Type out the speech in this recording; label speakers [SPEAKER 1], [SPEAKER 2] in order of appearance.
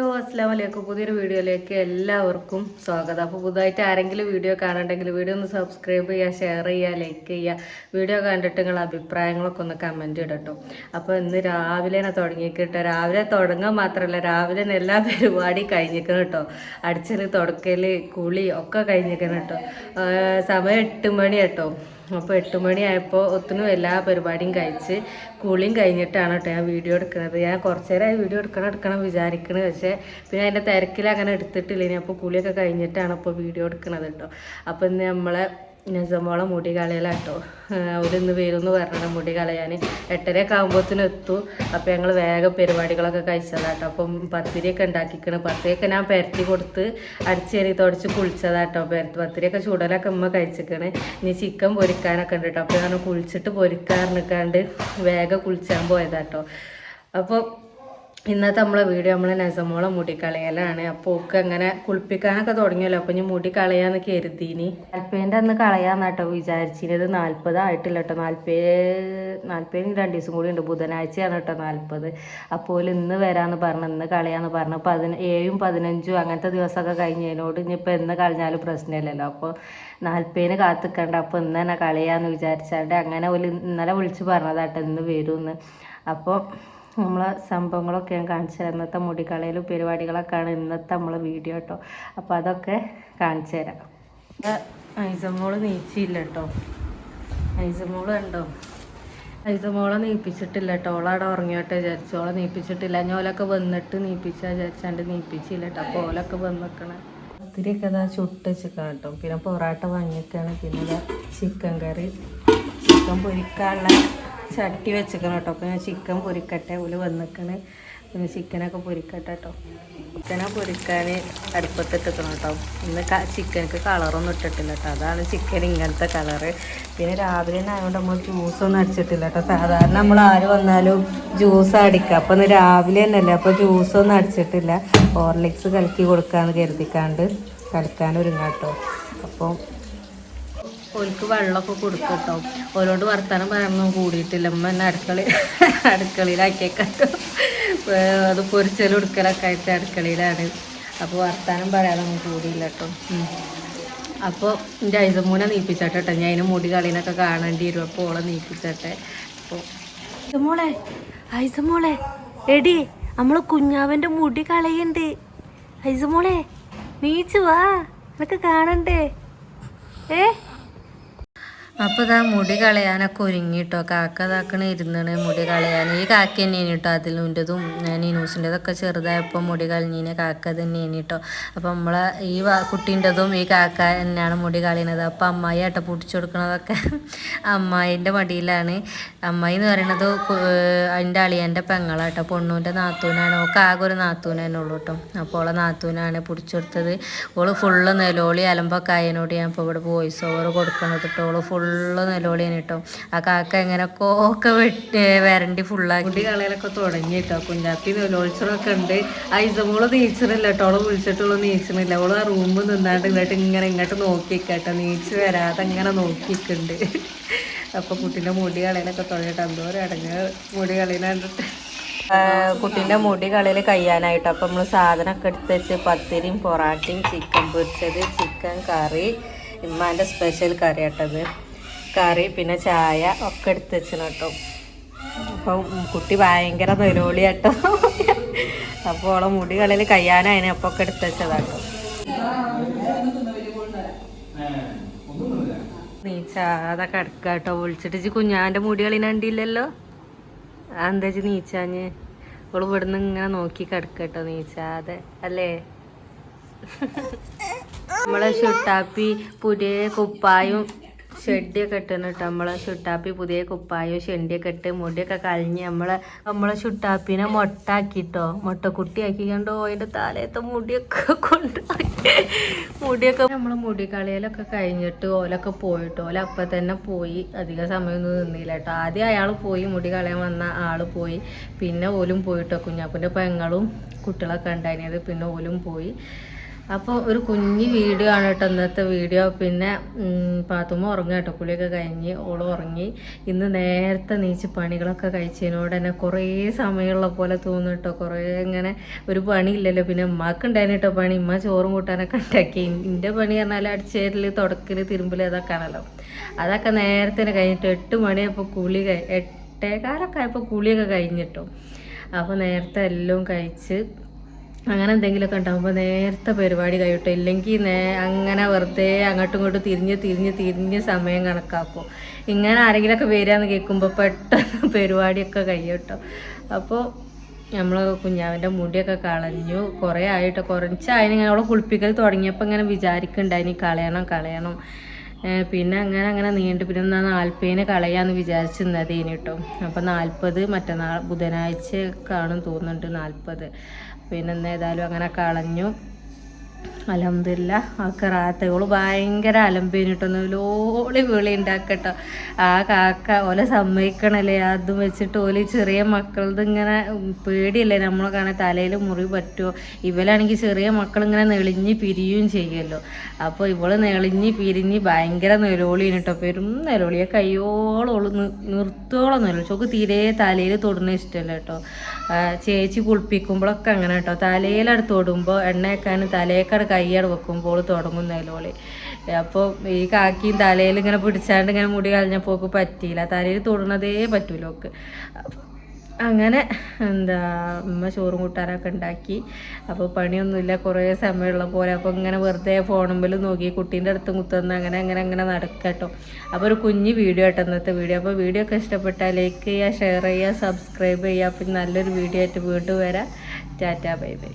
[SPEAKER 1] Hello അസ്സലാമലൈക്കും. പുതിയൊരു വീഡിയോയിലേക്ക് എല്ലാവർക്കും സ്വാഗതം. അപ്പോൾ പുതുതായിട്ട് ആരെങ്കിലും വീഡിയോ കാണുന്നുണ്ടെങ്കിൽ വീഡിയോ ഒന്ന് സബ്സ്ക്രൈബ് ചെയ്യുക, ഷെയർ ചെയ്യുക, ലൈക്ക് ചെയ്യുക. വീഡിയോ കണ്ടിട്ട് നിങ്ങളുടെ അഭിപ്രായങ്ങളൊക്കെ ഒന്ന് കമൻറ്റ് ഇടട്ടോ. അപ്പോൾ ഇന്ന് രാവിലെ തന്നെ തുടങ്ങിക്കിട്ടോ. രാവിലെ തുടങ്ങാൻ മാത്രമല്ല, രാവിലെ തന്നെ എല്ലാ പരിപാടിയും കഴിഞ്ഞിരിക്കണം കേട്ടോ. അടിച്ചല്, തുടക്കൽ, കുളി ഒക്കെ കഴിഞ്ഞിരിക്കണം കേട്ടോ. സമയം 8 മണി കേട്ടോ. അപ്പോൾ 8 മണിയായപ്പോൾ ഒത്തിനും എല്ലാ പരിപാടിയും കഴിച്ച് കുളിയും കഴിഞ്ഞിട്ടാണ് കേട്ടോ ഞാൻ വീഡിയോ എടുക്കുന്നത്. ഞാൻ കുറച്ച് നേരമായി വീഡിയോ എടുക്കണം വിചാരിക്കണത്, പക്ഷേ പിന്നെ അതിൻ്റെ തിരക്കിൽ അങ്ങനെ എടുത്തിട്ടില്ല. ഇനി അപ്പോൾ കുളിയൊക്കെ കഴിഞ്ഞിട്ടാണ് ഇപ്പോൾ വീഡിയോ എടുക്കുന്നത് കേട്ടോ. അപ്പോൾ ഇന്ന് നമ്മളെ നസമോളെ മുടി കളയലാട്ടോ. അവരിന്ന് വരുമെന്ന് പറഞ്ഞത് മുടി കളയാൻ 8:30 ആകുമ്പോഴത്തേനും എത്തും. അപ്പോൾ ഞങ്ങൾ വേഗം പരിപാടികളൊക്കെ കഴിച്ചതാട്ടോ. അപ്പം പത്തിരിയൊക്കെ ഉണ്ടാക്കിക്കണം. പത്തിരിയൊക്കെ ഞാൻ പരത്തി കൊടുത്ത് അടിച്ചേരി തുടച്ച് കുളിച്ചതാട്ടോ. പത്തിരിയൊക്കെ ചുടലൊക്കെ ഉമ്മ കഴിച്ചിക്കണ്. ഇനി ചിക്കൻ പൊരിക്കാനൊക്കെ ഉണ്ട് കേട്ടോ. അപ്പോൾ ഞാൻ കുളിച്ചിട്ട് പൊരിക്കാറിനിക്കാണ്ട് വേഗം കുളിച്ചാൻ പോയതാട്ടോ. അപ്പോൾ ഇന്നത്തെ നമ്മളെ വീഡിയോ നമ്മളെ നസമോളെ മുടി കളയലാണ്. അപ്പോൾ ഒക്കെ അങ്ങനെ കുളിപ്പിക്കാനൊക്കെ തുടങ്ങിയല്ലോ. അപ്പോൾ ഇനി മുടി കളയാന്ന് കരുതിനി. 40 അന്ന് കളയാന്നാട്ടോ വിചാരിച്ചിരുന്നത്. 40 ആയിട്ടില്ല കേട്ടോ. 40 2 ദിവസം കൂടി ഉണ്ട്. ബുധനാഴ്ചയാണ് കേട്ടോ 40. അപ്പോൾ ഇന്ന് വരാമെന്ന് പറഞ്ഞു, ഇന്ന് കളയാന്ന് പറഞ്ഞു. 17 15 അങ്ങനത്തെ ദിവസമൊക്കെ കഴിഞ്ഞതിനോട് ഇനിയിപ്പോൾ എന്ന് കളഞ്ഞാലും പ്രശ്നമില്ലല്ലോ. അപ്പോൾ 40 കാത്തിക്കണ്ട. അപ്പോൾ ഇന്ന് തന്നെ കളയാന്ന് വിചാരിച്ചാണ്ട് അങ്ങനെ ഇന്നലെ വിളിച്ച് പറഞ്ഞതാട്ടോ ഇന്ന് വരുമെന്ന്. അപ്പോൾ നമ്മളെ സംഭവങ്ങളൊക്കെ ഞാൻ കാണിച്ചു തരാം. ഇന്നത്തെ മുടികളയിലും പരിപാടികളൊക്കെയാണ് ഇന്നത്തെ നമ്മളെ വീഡിയോ കേട്ടോ. അപ്പോൾ അതൊക്കെ കാണിച്ചു തരാം. ഐസമോള് നീച്ചില്ല കേട്ടോ. ഐസമോള് കണ്ടോ, ഐസമോളെ നീപ്പിച്ചിട്ടില്ല കേട്ടോ. ഓളവിടെ ഉറങ്ങിയോട്ടെ വിചാരിച്ചു. ഓളെ നീപ്പിച്ചിട്ടില്ല. ഞോലൊക്കെ വന്നിട്ട് നീപ്പിച്ചാൽ വിചാരിച്ചാണ്ട് നീപ്പിച്ചില്ല കേട്ടോ. അപ്പോൾ ഓലൊക്കെ വന്ന് നിൽക്കണം. ഒത്തിരിയൊക്കെ ഇതാ ചുട്ട് വെച്ചിക്കണം കേട്ടോ. പിന്നെ പൊറാട്ട വാങ്ങിയിട്ടാണ്. പിന്നെ ചിക്കൻ കറി, ചിക്കൻ പൊരിക്കാനുള്ള ചട്ടി വെച്ചിക്കണം കേട്ടോ. അപ്പോൾ ഞാൻ ചിക്കൻ പൊരിക്കട്ടെ. ഓല് വന്നിക്കണ്. പിന്നെ ചിക്കനൊക്കെ പൊരിക്കട്ടെ കേട്ടോ. ചിക്കനെ പൊരിക്കാൻ അടുപ്പത്തിട്ടിക്കണം കേട്ടോ. ഇന്ന് ചിക്കനക്ക് കളറൊന്നും ഇട്ടിട്ടില്ല കേട്ടോ. അതാണ് ചിക്കൻ ഇങ്ങനത്തെ കളറ്. പിന്നെ രാവിലെ തന്നെ ആയതുകൊണ്ട് നമ്മൾ ജ്യൂസൊന്നും അടിച്ചിട്ടില്ല കേട്ടോ. സാധാരണ നമ്മൾ ആര് വന്നാലും ജ്യൂസ് അടിക്കുക. അപ്പോൾ ഇന്ന് രാവിലെ തന്നെയല്ലേ, അപ്പോൾ ജ്യൂസൊന്നും അടിച്ചിട്ടില്ല. ഹോർലിക്സ് കലക്കി കൊടുക്കാമെന്ന് കരുതിക്കാണ്ട് കളിക്കാൻ ഒരുങ്ങാട്ടോ. അപ്പോൾ ഓൽക്ക് വെള്ളമൊക്കെ കൊടുക്കും കേട്ടോ. ഓരോട് വർത്താനം പറയാനൊന്നും കൂടിയിട്ടില്ല. അമ്മ എന്നെ അടുക്കളയിലാക്കിയേക്കാട്ടോ. അത് പൊരിച്ചലും എടുക്കലൊക്കെ ആയിട്ട് അടുക്കളയിലാണ്. അപ്പോൾ വർത്താനം പറയാനൊന്നും കൂടിയില്ല കേട്ടോ. അപ്പോൾ എൻ്റെ ഐസമൂനെ നീപ്പിച്ചാട്ടെ കേട്ടോ. ഞാൻ അതിന് മുടി കളീനൊക്കെ കാണേണ്ടി വരും. അപ്പോൾ ഓളെ നീപ്പിച്ചാട്ടെ. അപ്പോൾ ഐസമോളെ എടി നമ്മൾ കുഞ്ഞാവൻ്റെ മുടി കളയുണ്ട്. ഐസമോളെ നീച്ചു വാ, എന്നൊക്കെ കാണണ്ടേ. അപ്പോൾ ഇതാ മുടി കളയാനൊക്കെ ഒരുങ്ങിട്ടോ. കാക്ക ഇതാക്കണ ഇരുന്നാണ് മുടി കളയാൻ. ഈ കാക്ക തന്നെയാണ് കേട്ടോ. അതിലുൻ്റെതും നീനൂസിൻ്റെതൊക്കെ ചെറുതായപ്പോൾ മുടി കളഞ്ഞീനെ കാക്ക തന്നെയാണ് കേട്ടോ. അപ്പോൾ നമ്മളെ ഈ കുട്ടീൻ്റെതും ഈ കാക്ക തന്നെയാണ് മുടി കളയുന്നത്. അപ്പോൾ അമ്മായി ആട്ടോ പൊടിച്ചു കൊടുക്കണതൊക്കെ അമ്മായിൻ്റെ മടിയിലാണ്. അമ്മായി എന്ന് പറയുന്നത് അതിൻ്റെ അളിയൻ്റെ പെങ്ങളാട്ടോ. പൊണ്ണൂൻ്റെ നാത്തൂനാണ്. ഓൾക്ക് ആകെ ഒരു നാത്തൂന് തന്നെ ഉള്ളൂ കേട്ടോ. അപ്പോൾ ഓളെ നാത്തൂനാണ് പൊടിച്ചു കൊടുത്തത്. ഓള് ഫുള്ള് നെലോളി അലമ്പൊക്കെ ആയതിനോട് ഞാൻ ഇപ്പോൾ ഇവിടെ വോയിസ് ഓവർ കൊടുക്കണത് കേട്ടോ. ഓള് ഫുള്ള് നെലോളിയാണ് കേട്ടോ. ആ കാക്ക എങ്ങനെയൊക്കെ വരണ്ടി ഫുള്ളാക്കി മുടി കളയിലൊക്കെ തുടങ്ങി കേട്ടോ. കുഞ്ഞാപ്പി നെലോളിച്ചറൊക്കെ ഉണ്ട്. ഐസമോള് നീച്ചണില്ല കേട്ടോ. ഓള് വിളിച്ചിട്ടുള്ള നീച്ചണില്ല. ഓള് ആ റൂമിൽ നിന്നാണ്ട് ഇങ്ങോട്ട് നോക്കിക്കേട്ടോ. നീച്ച് വരാതെ ഇങ്ങനെ നോക്കിക്കുന്നുണ്ട്. അപ്പോൾ കുട്ടീൻ്റെ മുടി കളയിലൊക്കെ തുടങ്ങിയിട്ട് എന്തോരം അടങ്ങ് മുടി കളീന കണ്ടിട്ട്. കുട്ടീൻ്റെ മുടി കളയിൽ കഴിയാനായിട്ട് അപ്പോൾ നമ്മൾ സാധനമൊക്കെ എടുത്ത് വെച്ച് പത്തിരിയും പൊറാട്ടയും ചിക്കൻ പൊരിച്ചത്, ചിക്കൻ കറി, ഇമ്മാൻ്റെ സ്പെഷ്യൽ കറി കേട്ടത്, കറി, പിന്നെ ചായ ഒക്കെ എടുത്ത് വെച്ചിന് കേട്ടോ. അപ്പം കുട്ടി ഭയങ്കര നെലോളി കേട്ടോ. അപ്പോൾ ഓളെ മുടി കളയിൽ കഴിയാനായിന് അപ്പോൾ ഒക്കെ എടുത്ത് വെച്ചതാട്ടോ. നീച്ചാതെ കിടക്കുക കേട്ടോ. വിളിച്ചിട്ട് കുഞ്ഞാൻ്റെ മുടി കളി കണ്ടില്ലല്ലോ. എന്താ വെച്ച് നീച്ചാഞ്ഞ് ഓള് ഇവിടുന്ന് ഇങ്ങനെ നോക്കി കിടക്കുക കേട്ടോ നീച്ചാതെ അല്ലേ. നമ്മളെ ഷുട്ടാപ്പി പുതിയ കുപ്പായും ഷെഡിയൊക്കെ ഇട്ടാണ് കേട്ടോ. നമ്മളെ ഷുട്ടാപ്പി പുതിയ കുപ്പായും ഷെഡിയൊക്കെ ഇട്ട് മുടിയൊക്കെ കളഞ്ഞ് നമ്മളെ ഷുട്ടാപ്പിനെ മൊട്ടാക്കിട്ടോ. മൊട്ടക്കുട്ടിയാക്കി കണ്ടോ. അതിൻ്റെ തലേത്തെ മുടിയൊക്കെ കൊണ്ടുപോയി. മുടിയൊക്കെ നമ്മളെ മുടി കളയലൊക്കെ കഴിഞ്ഞിട്ട് ഓലൊക്കെ പോയിട്ടോ. ഓല അപ്പം തന്നെ പോയി. അധികം സമയമൊന്നും നിന്നില്ല കേട്ടോ. ആദ്യം അയാൾ പോയി, മുടി കളയാൻ വന്ന ആൾ പോയി. പിന്നെ ഓലും പോയിട്ടോ. കുഞ്ഞാപ്പിൻ്റെ പെങ്ങളും കുട്ടികളൊക്കെ ഉണ്ടായിരുന്നത്. പിന്നെ ഓലും പോയി. അപ്പോൾ ഒരു കുഞ്ഞു വീഡിയോ ആണ് കേട്ടോ ഇന്നത്തെ വീഡിയോ. പിന്നെ പാത്തുമ്മ ഉറങ്ങുക കേട്ടോ, കുളിയൊക്കെ കഴിഞ്ഞ് ഓള് ഉറങ്ങി. ഇന്ന് നേരത്തെ നീച്ച് പണികളൊക്കെ കഴിച്ചതിനോട് തന്നെ കുറേ സമയമുള്ള പോലെ തോന്നും കേട്ടോ. കുറേ ഇങ്ങനെ ഒരു പണിയില്ലല്ലോ. പിന്നെ ഉമ്മാക്ക് ഉണ്ടായിരുന്നു കേട്ടോ പണി. ഉമ്മ ചോറും കൂട്ടാനൊക്കെ ഉണ്ടാക്കി. എൻ്റെ പണി പറഞ്ഞാൽ അടിച്ചേരൽ തുടക്കൽ തിരുമ്പൽ അതൊക്കെ ആണല്ലോ. അതൊക്കെ നേരത്തെ കഴിഞ്ഞിട്ട് 8 മണിയായപ്പോൾ 8:15 ആയപ്പോൾ കുളിയൊക്കെ കഴിഞ്ഞിട്ടോ. അപ്പോൾ നേരത്തെ എല്ലാം കഴിച്ച് അങ്ങനെ എന്തെങ്കിലുമൊക്കെ ഉണ്ടാകുമ്പോൾ നേരത്തെ പരിപാടി കഴിയട്ടോ. ഇല്ലെങ്കിൽ അങ്ങനെ വെറുതെ അങ്ങോട്ടും ഇങ്ങോട്ടും തിരിഞ്ഞ് സമയം കണക്കാക്കും. ഇങ്ങനെ ആരെങ്കിലുമൊക്കെ വരികയെന്ന് കേൾക്കുമ്പോൾ പെട്ടെന്ന് പരിപാടിയൊക്കെ കഴിയട്ടോ. അപ്പോൾ നമ്മൾ കുഞ്ഞാവിൻ്റെ മുടിയൊക്കെ കളഞ്ഞു. കുറേ ആയിട്ട് കുറച്ചായി ഇങ്ങനെ അവളെ കുളിപ്പിക്കൽ തുടങ്ങിയപ്പോൾ ഇങ്ങനെ വിചാരിക്കുന്നുണ്ടായിനി കളയണം. പിന്നെ അങ്ങനെ നീണ്ടു. പിന്നെ എന്നാൽ 40 കളയാന്ന് വിചാരിച്ചിരുന്നതേനി കേട്ടോ. അപ്പോൾ 40 മറ്റന്നാൾ ബുധനാഴ്ച കാണും തോന്നുന്നുണ്ട് 40. പിന്നെ ഏതായാലും അങ്ങനെ കളഞ്ഞു. അൽഹംദുലില്ലാ ഒക്കെ റാത്തകൾ ഭയങ്കര അലമ്പേനിട്ടൊന്ന് ലോളി വിളി ഉണ്ടാക്കട്ടോ. ആ കാക്ക ഓലെ സമ്മതിക്കണല്ലേ, അതും വെച്ചിട്ട് ഓല് ചെറിയ മക്കളത് ഇങ്ങനെ പേടിയല്ലേ നമ്മളെ കാണാൻ തലയിൽ മുറി പറ്റുമോ. ഇവലാണെങ്കിൽ ചെറിയ മക്കളിങ്ങനെ നെളിഞ്ഞ് പിരിയും ചെയ്യുമല്ലോ. അപ്പോൾ ഇവള് നെളിഞ്ഞ് പിരിഞ്ഞ് ഭയങ്കര നെലോളിയാണ് കേട്ടോ. പെരും നെലോളിയെ കയ്യോളം നിർത്തോളം നെലോളി. ചോക്ക് തീരെ തലയിൽ തൊടുന്ന ഇഷ്ടമല്ല കേട്ടോ. ചേച്ചി കുളിപ്പിക്കുമ്പോഴൊക്കെ അങ്ങനെ കേട്ടോ. തലയിലടുത്ത് തൊടുമ്പോൾ എണ്ണയൊക്കെ തലയേക്കട് കയ്യട് വെക്കുമ്പോൾ തുടങ്ങും നെലോളി. അപ്പോൾ ഈ കാക്കിയും തലയിൽ ഇങ്ങനെ പിടിച്ചാണ്ട് ഇങ്ങനെ മുടി കളഞ്ഞപ്പോൾ പറ്റിയില്ല. തലയിൽ തൊടുന്നതേ പറ്റൂല ഓക്ക്. അങ്ങനെ ഉമ്മ ചോറും കൂട്ടാനൊക്കെ ഉണ്ടാക്കി. അപ്പോൾ പണിയൊന്നുമില്ല, കുറേ സമയമുള്ള പോലെ. അപ്പോൾ ഇങ്ങനെ വെറുതെ ഫോണുമ്പിൽ നോക്കി കുട്ടീൻ്റെ അടുത്ത് കുത്തുന്ന അങ്ങനെ നടക്കട്ടോ. അപ്പോൾ ഒരു കുഞ്ഞ് വീഡിയോ ആയിട്ട് ഇന്നത്തെ വീഡിയോ. അപ്പോൾ വീഡിയോ ഒക്കെ ഇഷ്ടപ്പെട്ടാൽ ലൈക്ക് ചെയ്യുക, ഷെയർ ചെയ്യുക, സബ്സ്ക്രൈബ് ചെയ്യുക. പിന്നെ നല്ലൊരു വീഡിയോ ആയിട്ട് വീണ്ടും വരാം. Tata bye bye.